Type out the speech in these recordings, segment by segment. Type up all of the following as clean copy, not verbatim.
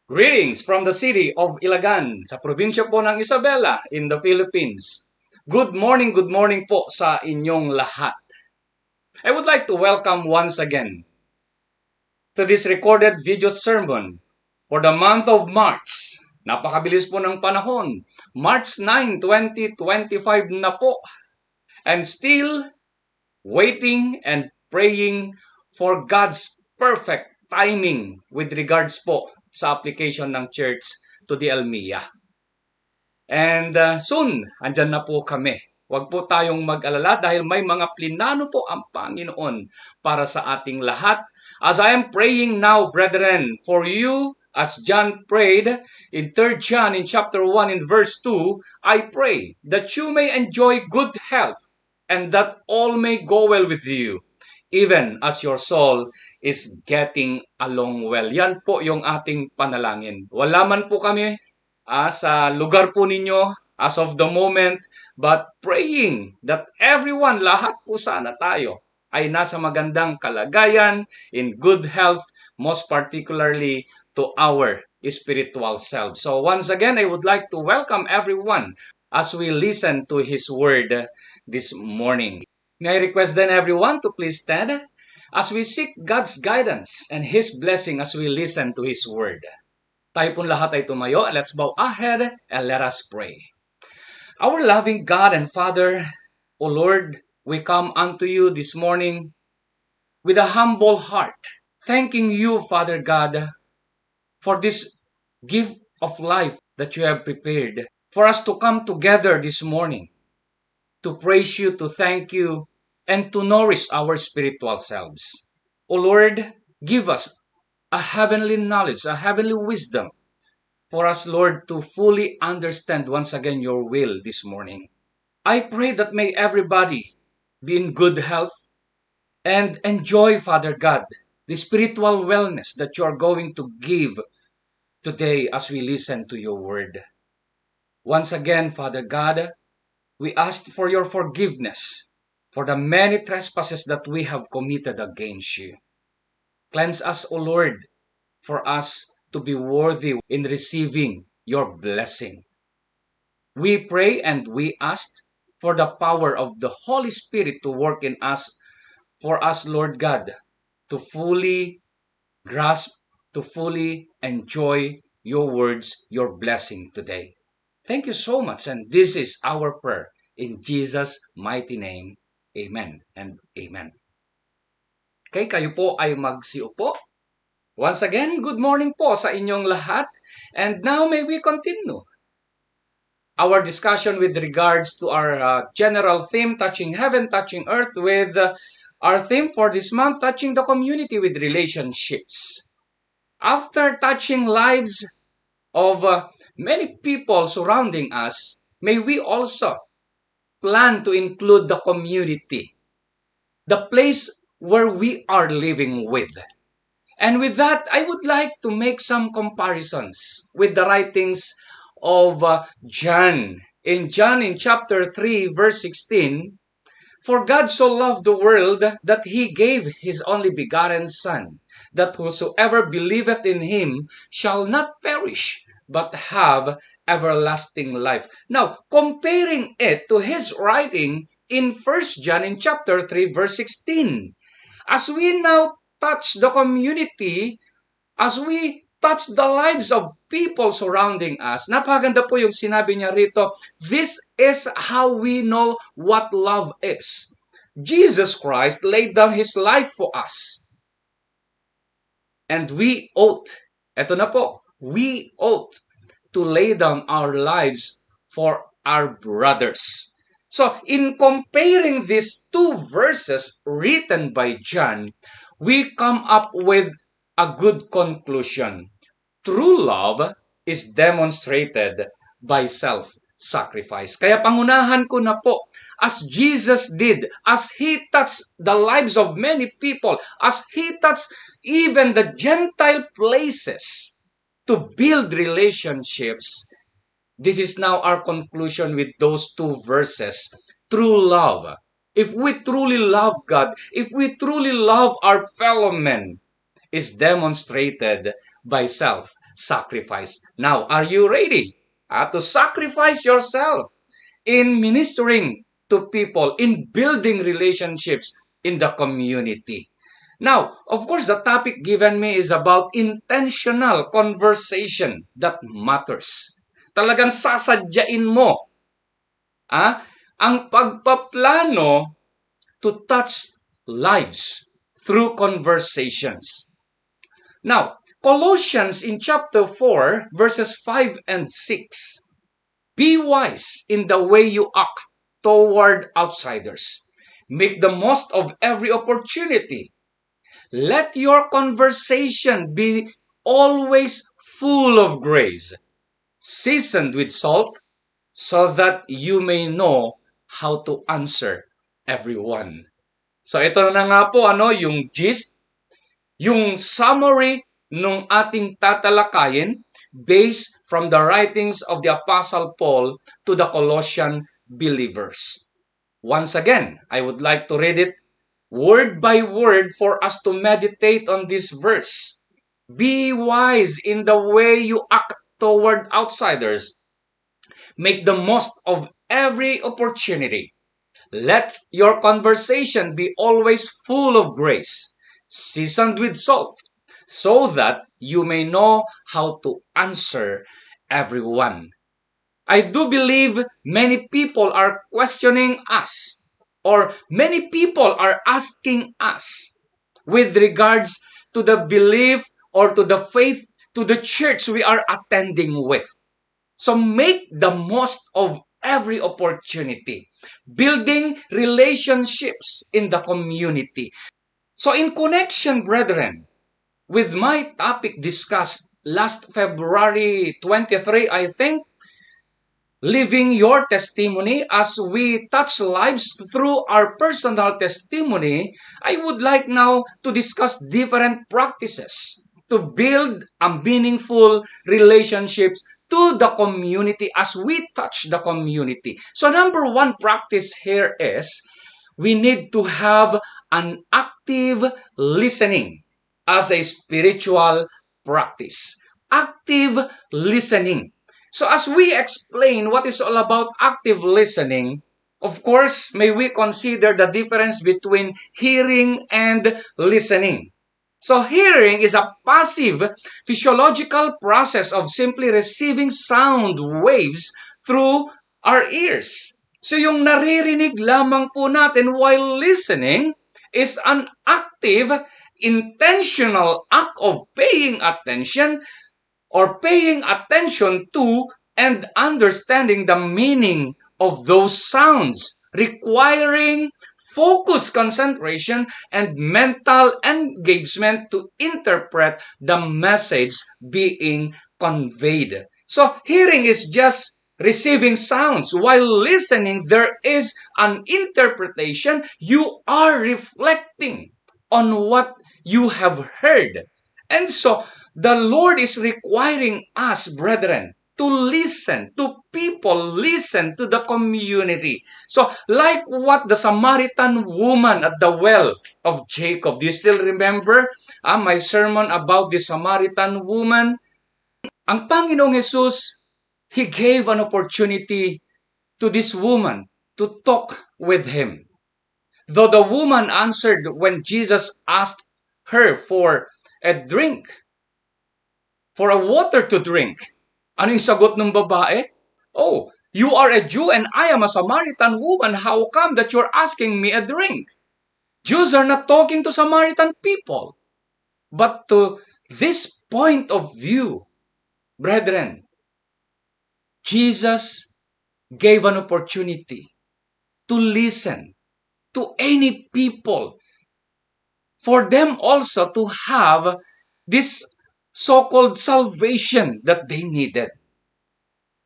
Greetings from the city of Ilagan sa probinsya po ng Isabela in the Philippines. Good morning po sa inyong lahat. I would like to welcome once again to this recorded video sermon for the month of March. Napakabilis po ng panahon. March 9, 2025 na po. And still waiting and praying for God's perfect timing with regards po sa application ng church to the Almia. And soon, andyan na po kami. Huwag po tayong mag-alala dahil may mga plinano po ang Panginoon para sa ating lahat. As I am praying now, brethren, for you, as John prayed in 3 John in chapter 1 in verse 2, I pray that you may enjoy good health and that all may go well with you, even as your soul is getting along well. Yan po yung ating panalangin. Wala man po kami sa lugar po ninyo as of the moment, but praying that everyone, lahat po sana tayo, ay nasa magandang kalagayan, in good health, most particularly to our spiritual self. So once again, I would like to welcome everyone as we listen to His Word this morning. May I request then everyone to please stand as we seek God's guidance and His blessing as we listen to His Word. Tayo pong lahat ay tumayo. Let's bow ahead and let us pray. Our loving God and Father, O Lord, we come unto you this morning with a humble heart, thanking you, Father God, for this gift of life that you have prepared for us to come together this morning to praise you, to thank you, and to nourish our spiritual selves. O Lord, give us a heavenly knowledge, a heavenly wisdom for us, Lord, to fully understand once again your will this morning. I pray that may everybody be in good health and enjoy, Father God, the spiritual wellness that you are going to give today as we listen to your word. Once again, Father God, we ask for your forgiveness for the many trespasses that we have committed against you. Cleanse us, O Lord, for us to be worthy in receiving your blessing. We pray and we ask for the power of the Holy Spirit to work in us, for us, Lord God, to fully grasp, to fully enjoy your words, your blessing today. Thank you so much, and this is our prayer in Jesus' mighty name. Amen and amen. Okay, kayo po ay magsiupo. Once again, good morning po sa inyong lahat. And now may we continue our discussion with regards to our general theme, touching heaven, touching earth, with our theme for this month, touching the community with relationships. After touching lives of many people surrounding us, may we also plan to include the community, the place where we are living with. And with that, I would like to make some comparisons with the writings of John. In John, in chapter 3, verse 16, for God so loved the world that he gave his only begotten Son, that whosoever believeth in him shall not perish, but have everlasting life. Now, comparing it to his writing in 1 John in chapter 3, verse 16, as we now touch the community, as we touch the lives of people surrounding us, napakaganda po yung sinabi niya rito, this is how we know what love is. Jesus Christ laid down His life for us. And we ought, eto na po, we ought to lay down our lives for our brothers. So, in comparing these two verses written by John, we come up with a good conclusion. True love is demonstrated by self-sacrifice. Kaya pangunahan ko na po, as Jesus did, as He touched the lives of many people, as He touched even the Gentile places to build relationships, this is now our conclusion with those two verses. True love. If we truly love God, if we truly love our fellow men, is demonstrated by self sacrifice. Now, are you ready to sacrifice yourself in ministering to people, in building relationships in the community? Now, of course, the topic given me is about intentional conversation that matters. Talagang sasadyain mo ang pagpaplano to touch lives through conversations. Now, Colossians in chapter 4, verses 5 and 6. Be wise in the way you act toward outsiders. Make the most of every opportunity. Let your conversation be always full of grace, seasoned with salt, so that you may know how to answer everyone. So ito na nga po yung gist, yung summary nung ating tatalakayin based from the writings of the Apostle Paul to the Colossian believers. Once again, I would like to read it word by word for us to meditate on this verse. Be wise in the way you act toward outsiders. Make the most of every opportunity. Let your conversation be always full of grace, seasoned with salt, so that you may know how to answer everyone. I do believe many people are questioning us, or many people are asking us with regards to the belief or to the faith, to the church we are attending with. So make the most of every opportunity, building relationships in the community. So in connection, brethren, with my topic discussed last February 23, I think, living your testimony, as we touch lives through our personal testimony, I would like now to discuss different practices to build a meaningful relationships to the community as we touch the community. So number one practice here is we need to have an active listening as a spiritual practice. Active listening. So as we explain what is all about active listening, of course, may we consider the difference between hearing and listening. So hearing is a passive physiological process of simply receiving sound waves through our ears. So yung naririnig lamang po natin while listening is an active, intentional act of paying attention or paying attention to and understanding the meaning of those sounds, requiring focus, concentration, and mental engagement to interpret the message being conveyed. So hearing is just receiving sounds. While listening, there is an interpretation. You are reflecting on what you have heard. And so, the Lord is requiring us, brethren, to listen to people, listen to the community. So, like what the Samaritan woman at the well of Jacob, do you still remember my sermon about the Samaritan woman? Ang Panginoong Jesus, He gave an opportunity to this woman to talk with Him. Though the woman answered when Jesus asked her for a drink, for a water to drink. Ano yung sagot ng babae? Oh, you are a Jew and I am a Samaritan woman. How come that you're asking me a drink? Jews are not talking to Samaritan people. But to this point of view, brethren, Jesus gave an opportunity to listen to any people, for them also to have this so-called salvation that they needed.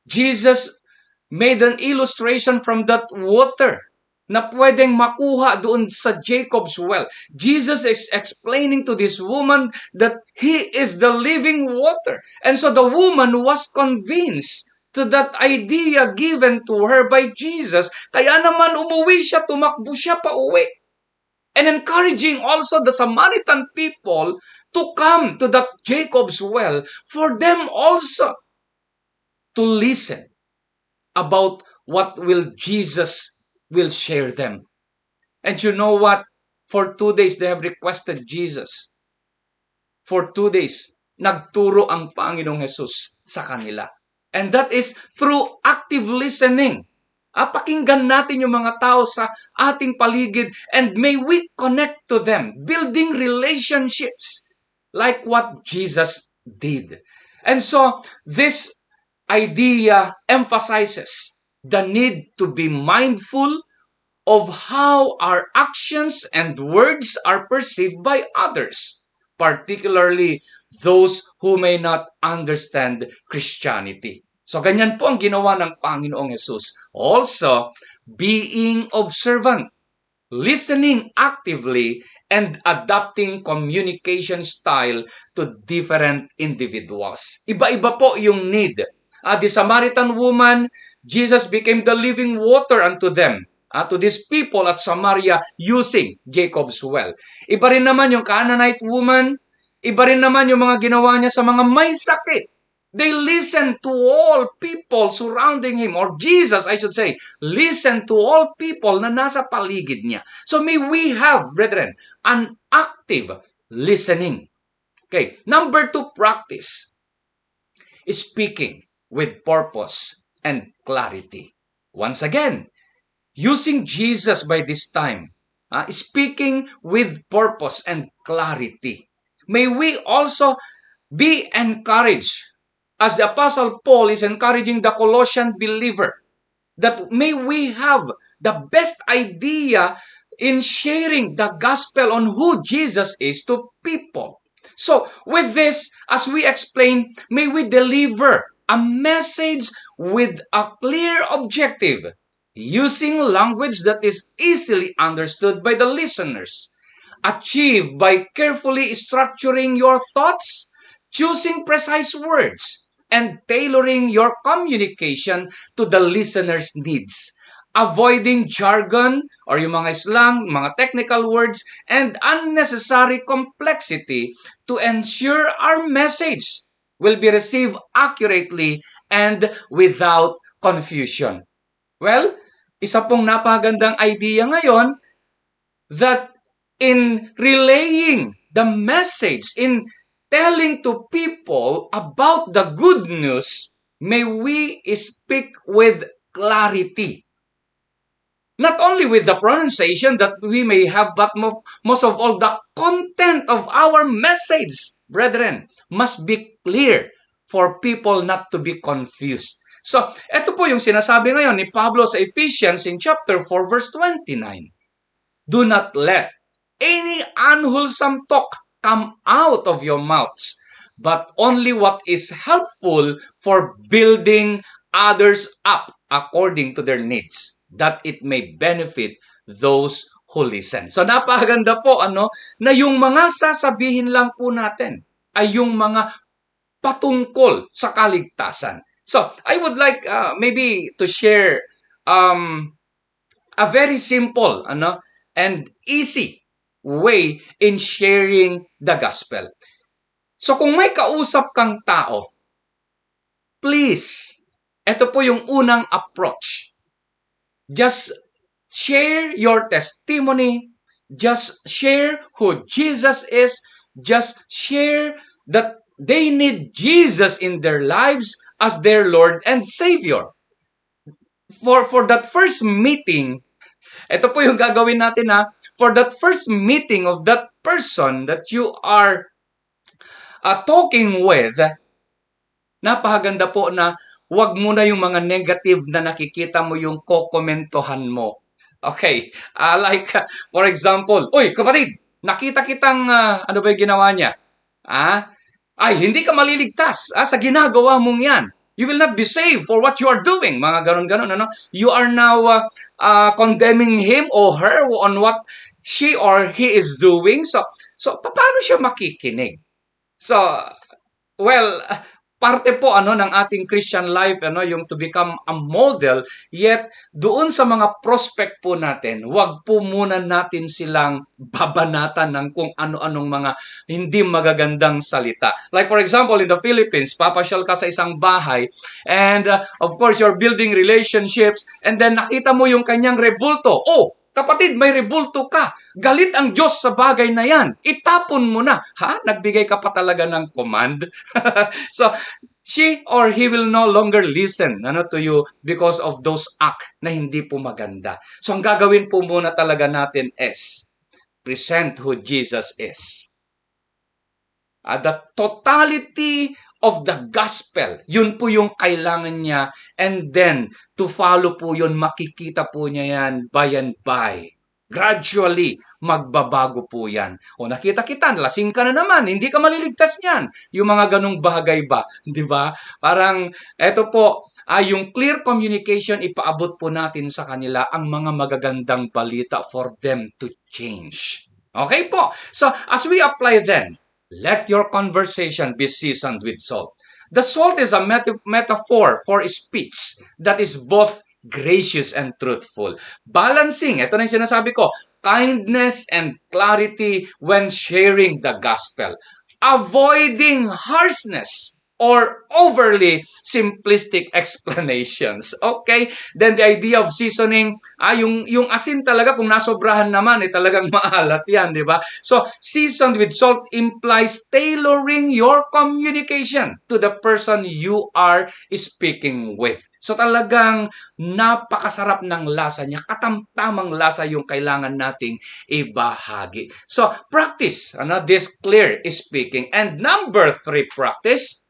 Jesus made an illustration from that water na pwedeng makuha doon sa Jacob's well. Jesus is explaining to this woman that He is the living water. And so the woman was convinced to that idea given to her by Jesus. Kaya naman umuwi siya, tumakbo siya pa uwi. And encouraging also the Samaritan people to come to that Jacob's well for them also to listen about what will Jesus will share them. And you know what? For 2 days, they have requested Jesus. For 2 days, nagturo ang Panginoong Jesus sa kanila. And that is through active listening. Pakinggan natin yung mga tao sa ating paligid and may we connect to them, building relationships like what Jesus did. And so, this idea emphasizes the need to be mindful of how our actions and words are perceived by others, particularly those who may not understand Christianity. So, ganyan po ang ginawa ng Panginoong Jesus. Also, being observant, listening actively, and adapting communication style to different individuals. Iba-iba po yung need. The Samaritan woman, Jesus became the living water unto them, to these people at Samaria using Jacob's well. Iba rin naman yung Canaanite woman, iba rin naman yung mga ginawa niya sa mga may sakit. They listened to all people surrounding him, or Jesus, I should say, listened to all people na nasa paligid niya. So may we have, brethren, an active listening. Okay, number 2, practice. Speaking with purpose and clarity. Once again, using Jesus by this time, speaking with purpose and clarity. May we also be encouraged, as the Apostle Paul is encouraging the Colossian believer, that may we have the best idea in sharing the gospel on who Jesus is to people. So, with this, as we explain, may we deliver a message with a clear objective, using language that is easily understood by the listeners. Achieved by carefully structuring your thoughts, choosing precise words, and tailoring your communication to the listener's needs. Avoiding jargon or yung mga slang, mga technical words, and unnecessary complexity to ensure our message will be received accurately and without confusion. Well, isa pong napakagandang idea ngayon that in relaying the message, in telling to people about the good news, may we speak with clarity. Not only with the pronunciation that we may have, but most of all, the content of our message, brethren, must be clear for people not to be confused. So, ito po yung sinasabi ngayon ni Pablo sa Ephesians in chapter 4, verse 29. Do not let any unwholesome talk come out of your mouths, but only what is helpful for building others up according to their needs, that it may benefit those who listen. So napakaganda po na yung mga sasabihin lang po natin ay yung mga patungkol sa kaligtasan. So I would like maybe to share a very simple and easy way in sharing the gospel. So kung may kausap kang tao, please, ito po yung unang approach. Just share your testimony. Just share who Jesus is. Just share that they need Jesus in their lives as their Lord and Savior. For that first meeting, ito po yung gagawin natin for that first meeting of that person that you are talking with, napakaganda po na wag mo na yung mga negative na nakikita mo yung kokomentohan mo. Okay, for example, uy kapatid, nakita kitang ano ba yung ginawa niya? Ay, hindi ka maliligtas sa ginagawa mong yan. You will not be saved for what you are doing. Mga ganon-ganon, You are now condemning him or her on what she or he is doing. So paano siya makikinig? So, well, parte po ng ating Christian life yung to become a model, yet doon sa mga prospect po natin, wag po muna natin silang babanatan ng kung ano-anong mga hindi magagandang salita. Like for example, in the Philippines, papasyal ka sa isang bahay and of course you're building relationships and then nakita mo yung kanyang rebulto. Oh, kapatid, may rebulto ka. Galit ang Diyos sa bagay na yan. Itapon mo na. Ha? Nagbigay ka pa talaga ng command? So, she or he will no longer listen to you because of those act na hindi po maganda. So, ang gagawin po muna talaga natin is present who Jesus is. The totality of the gospel, yun po yung kailangan niya, and then to follow po yun, makikita po niya yan by and by. Gradually, magbabago po yan. O nakita kita, lasing ka na naman, hindi ka maliligtas niyan. Yung mga ganong bagay ba? Di ba? Parang, eto po, yung clear communication, ipaabot po natin sa kanila ang mga magagandang balita for them to change. Okay po? So, as we apply then, let your conversation be seasoned with salt. The salt is a metaphor for speech that is both gracious and truthful. Balancing, ito na yung sinasabi ko, kindness and clarity when sharing the gospel. Avoiding harshness or overly simplistic explanations. Okay? Then the idea of seasoning, yung asin talaga, kung nasobrahan naman, talagang maalat yan, di ba? So, seasoned with salt implies tailoring your communication to the person you are speaking with. So, talagang napakasarap ng lasa niya. Katamtamang lasa yung kailangan nating ibahagi. So, practice this clear speaking. And number 3 practice,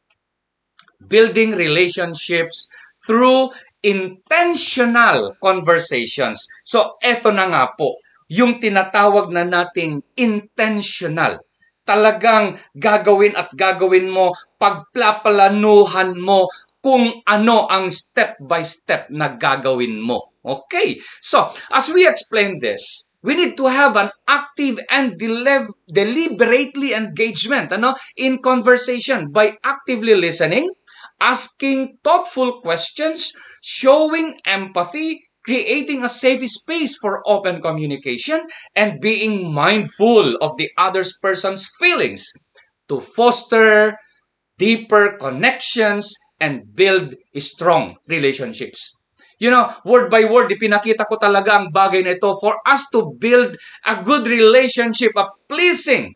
building relationships through intentional conversations. So, eto na nga po, yung tinatawag na nating intentional. Talagang gagawin at gagawin mo, pagplapalanuhan mo kung ano ang step-by-step na gagawin mo. Okay? So, as we explain this, we need to have an active and deliberately engagement in conversation by actively listening, asking thoughtful questions, showing empathy, creating a safe space for open communication, and being mindful of the other person's feelings to foster deeper connections and build strong relationships. Word by word, ipinakita ko talaga ang bagay na ito for us to build a good relationship, a pleasing,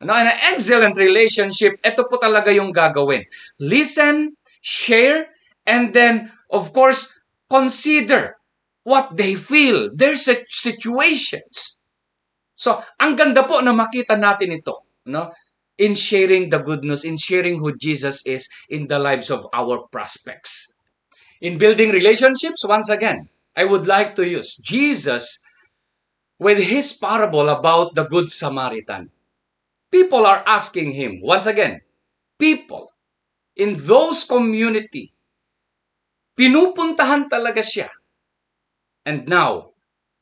an excellent relationship. Ito po talaga yung gagawin. Listen, share, and then, of course, consider what they feel, their situations. So, ang ganda po na makita natin ito, in sharing the good news, in sharing who Jesus is in the lives of our prospects. In building relationships, once again, I would like to use Jesus with his parable about the Good Samaritan. People are asking him, once again, people in those community, pinupuntahan talaga siya. And now,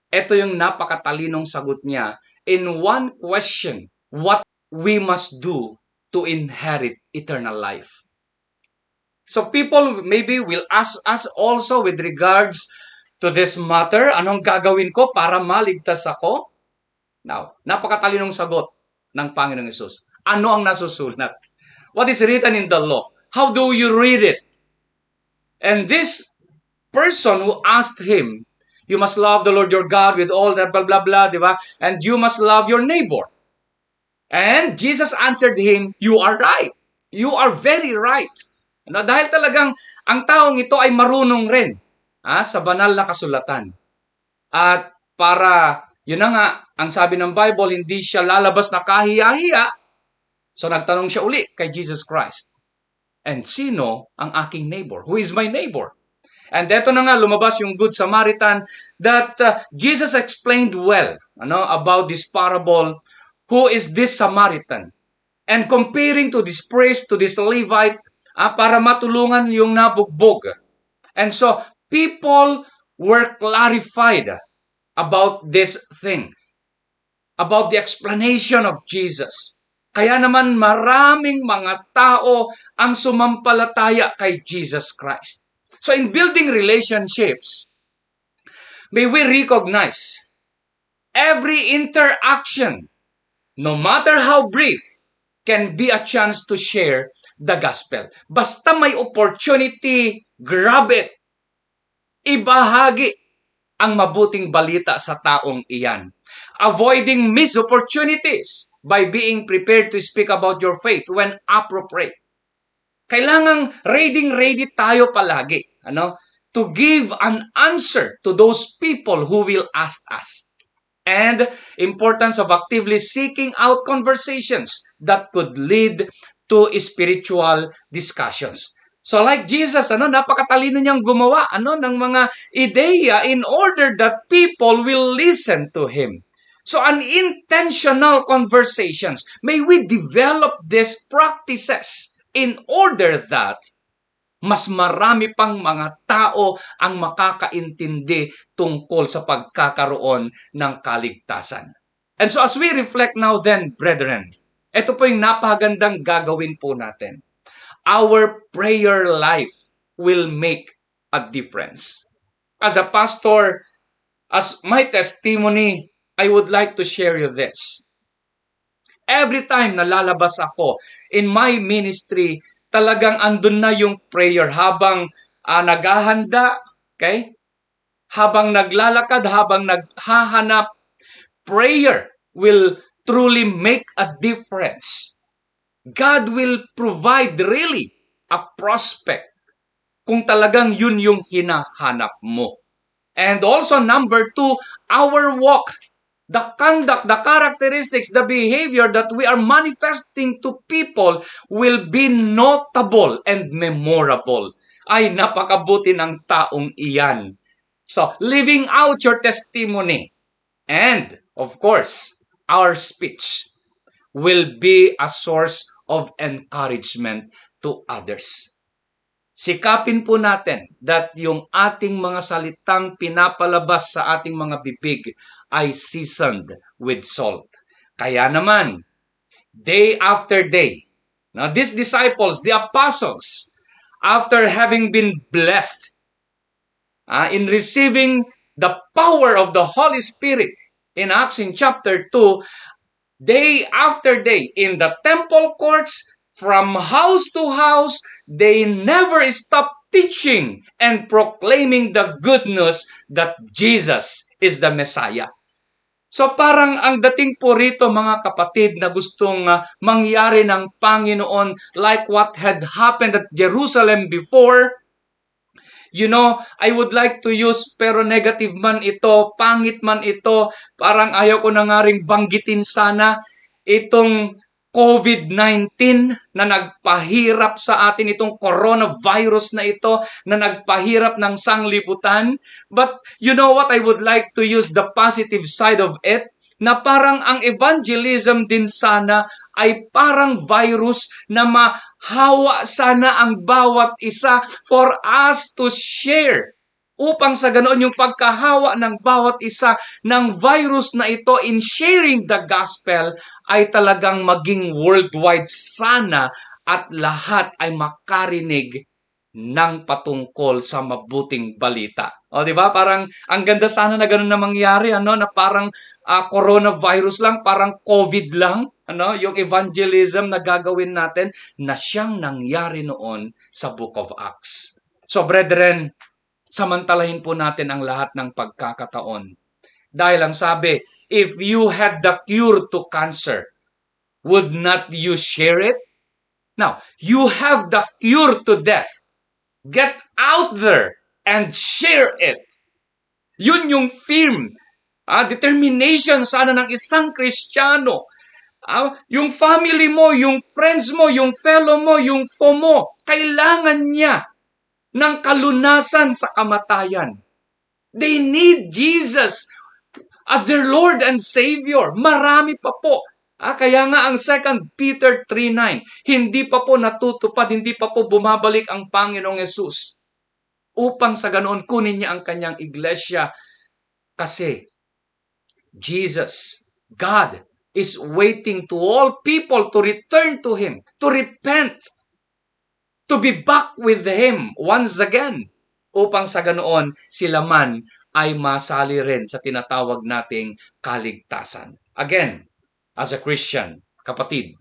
ito yung napakatalinong sagot niya in one question, what we must do to inherit eternal life. So people maybe will ask us also with regards to this matter, anong gagawin ko para maligtas ako? Now, napakatalinong sagot ng Panginoong Hesus. Ano ang nasusulat? What is written in the law? How do you read it? And this person who asked him, you must love the Lord your God with all that blah blah blah, di ba? And you must love your neighbor. And Jesus answered him, you are right. You are very right. Dahil talagang ang taong ito ay marunong rin sa banal na kasulatan. At para, yun na nga, ang sabi ng Bible, hindi siya lalabas na kahiya-hiya. So nagtanong siya uli kay Jesus Christ. And sino ang aking neighbor? Who is my neighbor? And eto na nga, lumabas yung Good Samaritan that Jesus explained well about this parable. Who is this Samaritan? And comparing to this priest, to this Levite, para matulungan yung nabugbog. And so, people were clarified about this thing, about the explanation of Jesus. Kaya naman maraming mga tao ang sumampalataya kay Jesus Christ. So in building relationships, may we recognize every interaction, no matter how brief, can be a chance to share the gospel. Basta may opportunity, grab it. Ibahagi ang mabuting balita sa taong iyan. Avoiding missed opportunities by being prepared to speak about your faith when appropriate. Kailangang ready tayo palagi, to give an answer to those people who will ask us. And importance of actively seeking out conversations that could lead to spiritual discussions. So like Jesus, napakatalino niyang gumawa ng mga ideya in order that people will listen to Him. So unintentional conversations, may we develop these practices in order that mas marami pang mga tao ang makakaintindi tungkol sa pagkakaroon ng kaligtasan. And so as we reflect now then, brethren, ito po yung napakagandang gagawin po natin. Our prayer life will make a difference. As a pastor, as my testimony, I would like to share you this. Every time nalalabas ako in my ministry, talagang andun na yung prayer habang naghahanda, okay? Habang naglalakad, habang naghahanap, prayer will truly make a difference. God will provide really a prospect kung talagang yun yung hinahanap mo. And also number 2, our walk, the conduct, the characteristics, the behavior that we are manifesting to people will be notable and memorable. Ay, napakabuti ng taong iyan. So, living out your testimony and, of course, our speech will be a source of encouragement to others. Sikapin po natin that yung ating mga salitang pinapalabas sa ating mga bibig ay seasoned with salt. Kaya naman, day after day, now these disciples, the apostles, after having been blessed in receiving the power of the Holy Spirit in Acts in chapter 2, day after day, in the temple courts, from house to house, they never stop teaching and proclaiming the good news that Jesus is the Messiah. So parang ang dating po rito mga kapatid na gustong mangyari ng Panginoon like what had happened at Jerusalem before, I would like to use pero negative man ito, pangit man ito, parang ayaw ko na nga ring banggitin sana itong COVID-19 na nagpahirap sa atin, itong coronavirus na ito na nagpahirap ng sanglibutan. But you know what? I would like to use the positive side of it, na parang ang evangelism din sana ay parang virus na mahawa sana ang bawat isa for us to share. Upang sa ganoon yung pagkahawa ng bawat isa ng virus na ito in sharing the gospel ay talagang maging worldwide sana at lahat ay makarinig ng patungkol sa mabuting balita. O di ba? Parang ang ganda sana na ganoon na mangyari, na parang coronavirus lang, parang COVID lang, yung evangelism na gagawin natin na siyang nangyari noon sa Book of Acts. So brethren, samantalahin po natin ang lahat ng pagkakataon. Dahil ang sabi, if you had the cure to cancer, would not you share it? Now, you have the cure to death. Get out there and share it. Yun yung firm determination sana ng isang Kristiyano. Yung family mo, yung friends mo, yung fellow mo, yung foe mo, kailangan niya ng kalunasan sa kamatayan. They need Jesus as their Lord and Savior. Marami pa po. Kaya nga ang 2 Peter 3:9, hindi pa po natutupad, hindi pa po bumabalik ang Panginoong Yesus. Upang sa ganoon kunin niya ang kanyang iglesia. Kasi Jesus, God, is waiting to all people to return to Him, to repent, to be back with Him once again, upang sa ganoon sila man ay masali rin sa tinatawag nating kaligtasan. Again, as a Christian, kapatid,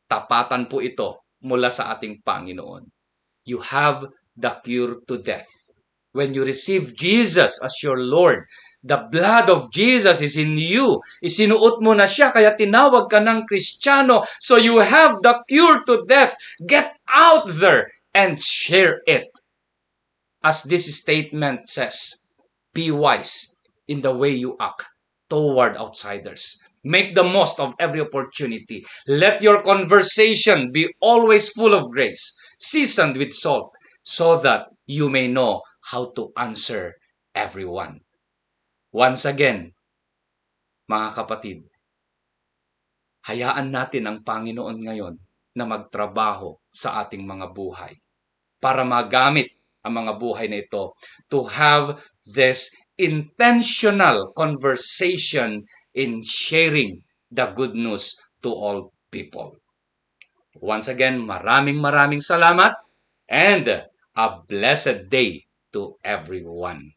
tapatan po ito mula sa ating Panginoon. You have the cure to death. When you receive Jesus as your Lord, the blood of Jesus is in you. Isinuot mo na siya, kaya tinawag ka ng Kristiyano. So you have the cure to death. Get out there and share it. As this statement says, be wise in the way you act toward outsiders. Make the most of every opportunity. Let your conversation be always full of grace, seasoned with salt, so that you may know how to answer everyone. Once again, mga kapatid, hayaan natin ang Panginoon ngayon na magtrabaho sa ating mga buhay para magamit ang mga buhay na ito to have this intentional conversation in sharing the good news to all people. Once again, maraming salamat and a blessed day to everyone.